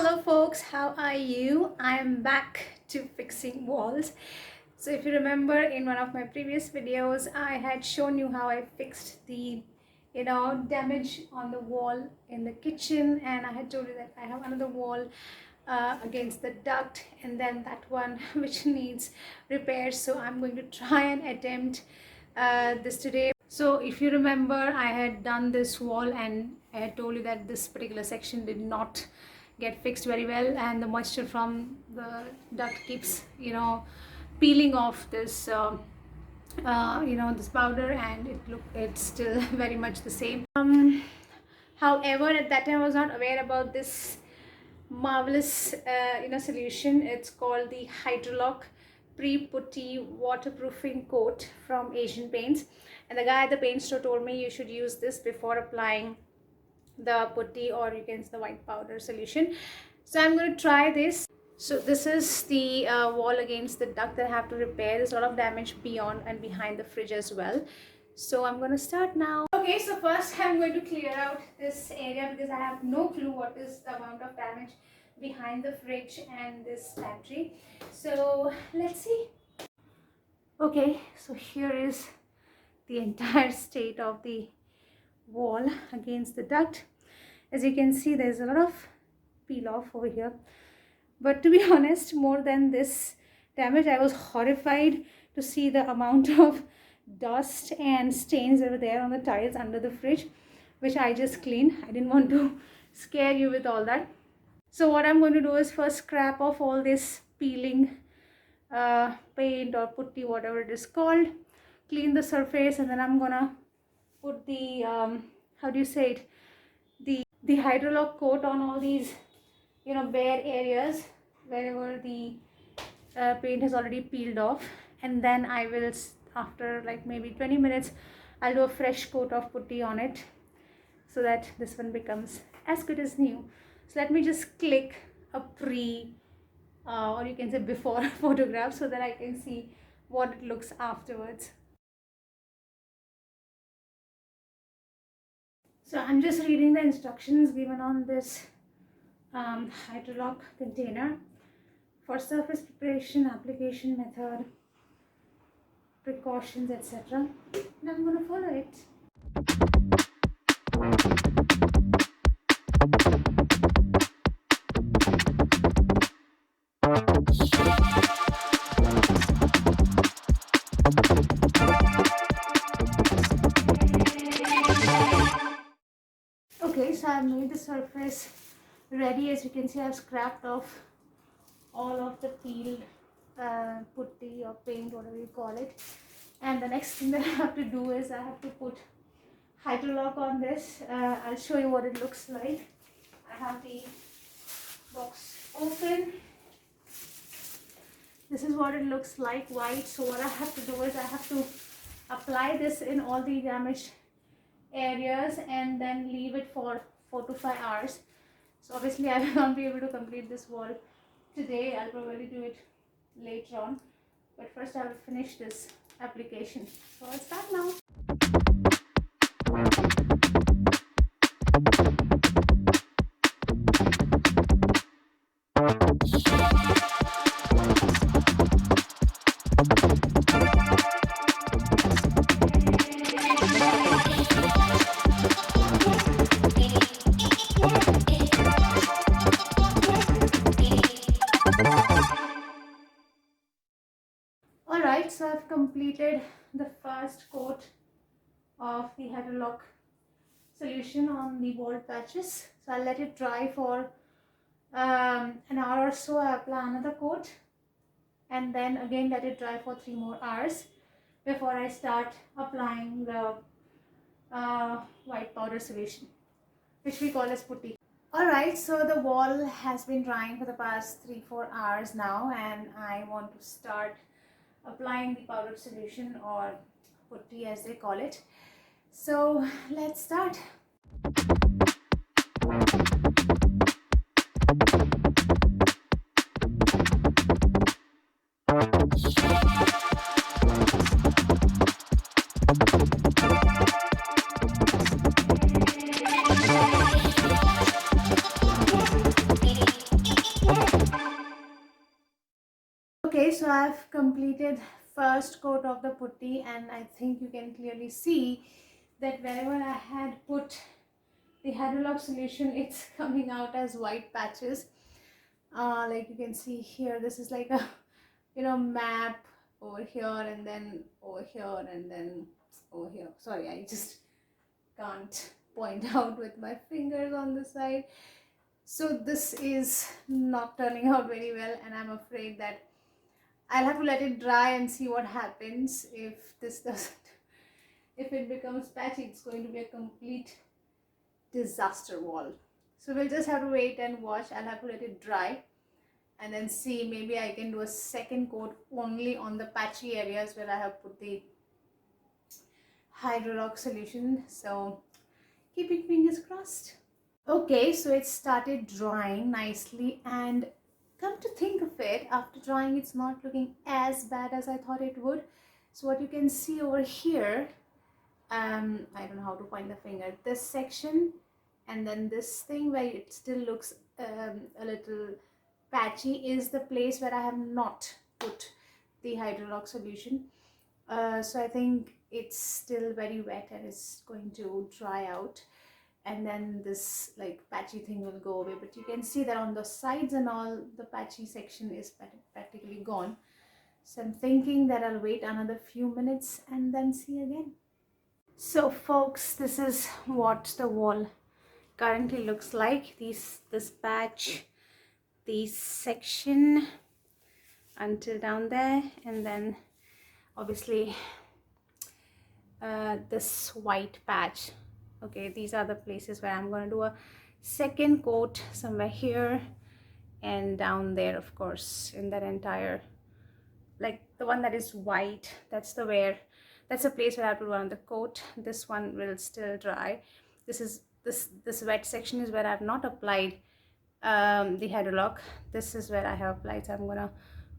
Hello folks, how are you? I am back to fixing walls. So if you remember, in one of my previous videos I had shown you how I fixed the damage on the wall in the kitchen, and I had told you that I have another wall against the duct, and then that one which needs repairs. So I'm going to try and attempt this today. So if you remember, I had done this wall and I had told you that this particular section did not get fixed very well, and the moisture from the duct keeps peeling off this this powder, and it's still very much the same. However, at that time I was not aware about this marvelous solution. It's called the Hydrolock pre-putty waterproofing coat from Asian Paints, and the guy at the paint store told me you should use this before applying the putty, or you can use the white powder solution. So I'm going to try this. So this is the wall against the duct that I have to repair. There's a lot of damage beyond and behind the fridge as well. So I'm going to start now. Okay, so first I'm going to clear out this area because I have no clue what is the amount of damage behind the fridge and this pantry. So let's see. Okay, so here is the entire state of the wall against the duct. As you can see, there's a lot of peel off over here, but to be honest, more than this damage, I was horrified to see the amount of dust and stains that were there on the tiles under the fridge, which I just cleaned. I didn't want to scare you with all that. So what I'm going to do is first scrap off all this peeling paint or putty, whatever it is called, clean the surface, and then I'm gonna put the how do you say it, the Hydrolock coat on all these bare areas wherever the paint has already peeled off, and then I will, after like maybe 20 minutes, I'll do a fresh coat of putty on it so that this one becomes as good as new. So let me just click a pre or you can say before photograph so that I can see what it looks afterwards. So I'm just reading the instructions given on this Hydrolock container for surface preparation, application method, precautions, etc. And I'm going to follow it. Okay, so I've made the surface ready. As you can see, I've scrapped off all of the peeled putty or paint, whatever you call it. And the next thing that I have to do is I have to put Hydrolock on this. I'll show you what it looks like. I have the box open. This is what it looks like, white. So what I have to do is I have to apply this in all the damaged areas and then leave it for 4 to 5 hours. So obviously I will not be able to complete this wall today. I'll probably do it later on, but first I will finish this application. So I'll start now. Alright, so I've completed the first coat of the Hydrolock solution on the wall patches. So I'll let it dry for an hour or so. I apply another coat and then again let it dry for 3 more hours before I start applying the white powder solution, which we call as putty. Alright, so the wall has been drying for the past 3-4 hours now, and I want to start applying the powdered solution, or putty as they call it. So let's start. so I've completed first coat of the putty, and I think you can clearly see that wherever I had put the hydrolock solution, it's coming out as white patches. Like you can see here, this is like a map over here, and then over here, and then over here. Sorry, I just can't point out with my fingers on the side. So this is not turning out very well, and I'm afraid that I'll have to let it dry and see what happens. If this doesn't, if it becomes patchy, it's going to be a complete disaster wall. So we'll just have to wait and watch. I'll have to let it dry and then see. Maybe I can do a second coat only on the patchy areas where I have put the hydrolock solution. So keeping fingers crossed. Okay, so it started drying nicely, and come to think of it, after drying it's not looking as bad as I thought it would. So what you can see over here, I don't know how to point the finger, this section and then this thing where it still looks a little patchy is the place where I have not put the hydrolock solution. So I think it's still very wet and it's going to dry out, and then this like patchy thing will go away. But you can see that on the sides and all, the patchy section is practically gone. So I'm thinking that I'll wait another few minutes and then see again. So folks, this is what the wall currently looks like. This patch, this section until down there, and then obviously this white patch. Okay, these are the places where I'm going to do a second coat, somewhere here and down there, of course, in that entire, like the one that is white, that's the place where I have to do another coat. This one will still dry. This wet section is where I have not applied the hydrolock. This is where I have applied, so I'm gonna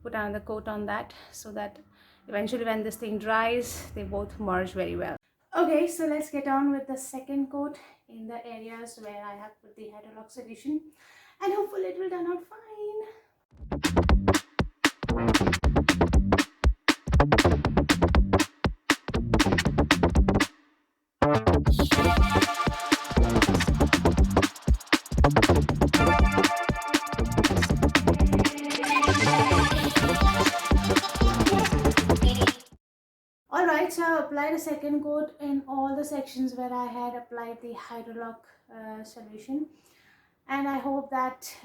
put another coat on that so that eventually when this thing dries, they both merge very well. Okay, so let's get on with the second coat in the areas where I have put the hydrolock solution, and hopefully it will turn out fine. Alright, so I applied a second coat in all the sections where I had applied the hydrolock solution, and I hope that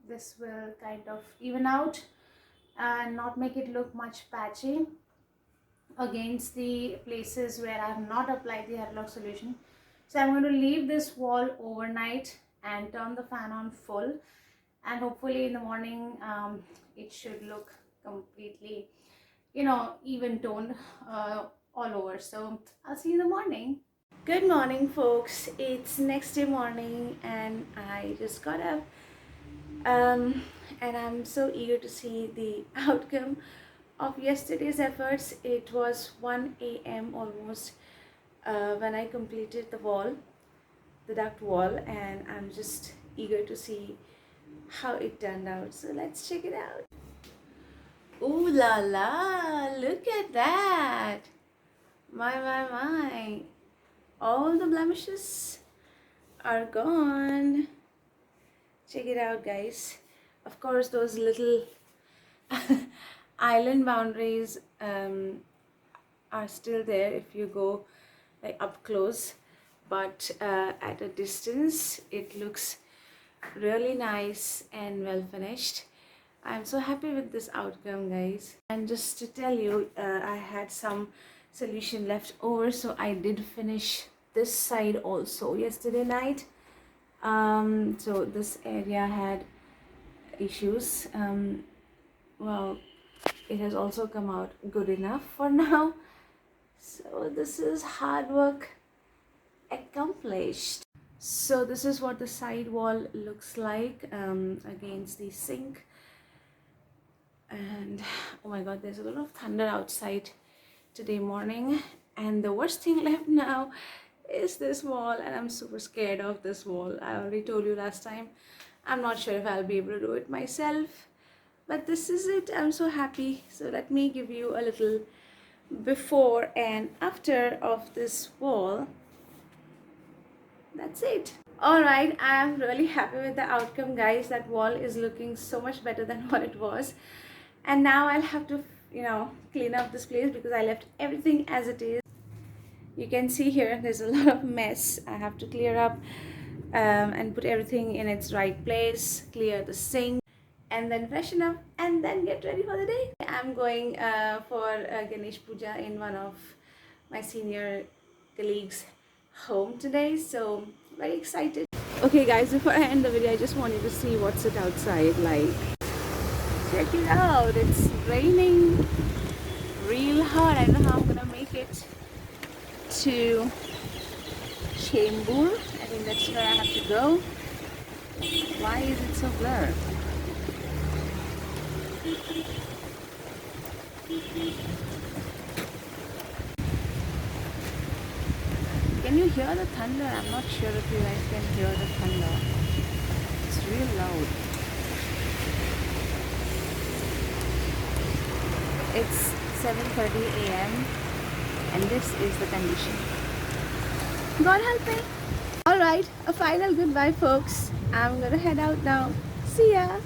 this will kind of even out and not make it look much patchy against the places where I have not applied the hydrolock solution. So I'm going to leave this wall overnight and turn the fan on full, and hopefully in the morning it should look completely even toned all over. So I'll see you in the morning. Good morning folks, it's next day morning and I just got up and I'm so eager to see the outcome of yesterday's efforts. It was 1 a.m. almost when I completed the duct wall, and I'm just eager to see how it turned out. So let's check it out. Ooh la la, look at that. My. All the blemishes are gone. Check it out, guys. Of course, those little island boundaries are still there if you go like up close, but at a distance it looks really nice and well finished. I'm so happy with this outcome, guys. And just to tell you, I had some solution left over, so I did finish this side also yesterday night. So this area had issues. Well, it has also come out good enough for now. So this is hard work accomplished. So this is what the side wall looks like against the sink. And oh my god, there's a lot of thunder outside today morning, and the worst thing left now is this wall, and I'm super scared of this wall. I already told you last time, I'm not sure if I'll be able to do it myself, But this is it. I'm so happy. So let me give you a little before and after of this wall. That's it. Alright, I am really happy with the outcome, guys. That wall is looking so much better than what it was. And now I'll have to, clean up this place because I left everything as it is. You can see here there's a lot of mess. I have to clear up and put everything in its right place, clear the sink, and then freshen up and then get ready for the day. I'm going for Ganesh Puja in one of my senior colleagues' home today, so very excited. Okay guys, before I end the video, I just want you to see what's it outside like. Check it out, it's raining real hard. I don't know how I'm gonna make it to Chembur. I think that's where I have to go. Why is it so blurred? Can you hear the thunder? I'm not sure if you guys can hear the thunder. It's real loud. It's 7:30 a.m. and this is the condition. God help me. Alright, a final goodbye folks. I'm gonna head out now. See ya.